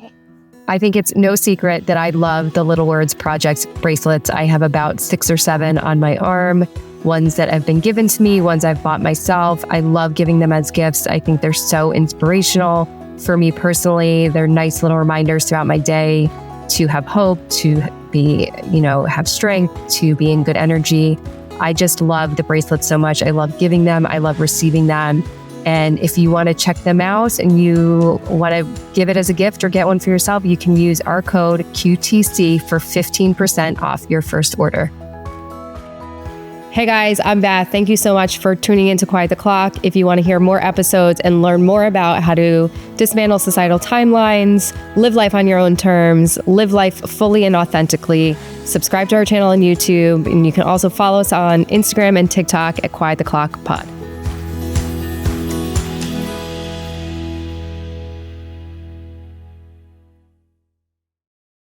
I think it's no secret that I love the Little Words Project bracelets. I have about 6 or 7 on my arm, ones that have been given to me, ones I've bought myself. I love giving them as gifts. I think they're so inspirational for me personally. They're nice little reminders throughout my day to have hope, to be, have strength, to be in good energy. I just love the bracelets so much. I love giving them. I love receiving them. And if you want to check them out and you want to give it as a gift or get one for yourself, you can use our code QTC for 15% off your first order. Hey guys, I'm Beth. Thank you so much for tuning in to Quiet the Clock. If you want to hear more episodes and learn more about how to dismantle societal timelines, live life on your own terms, live life fully and authentically, subscribe to our channel on YouTube. And you can also follow us on Instagram and TikTok at Quiet the Clock Pod.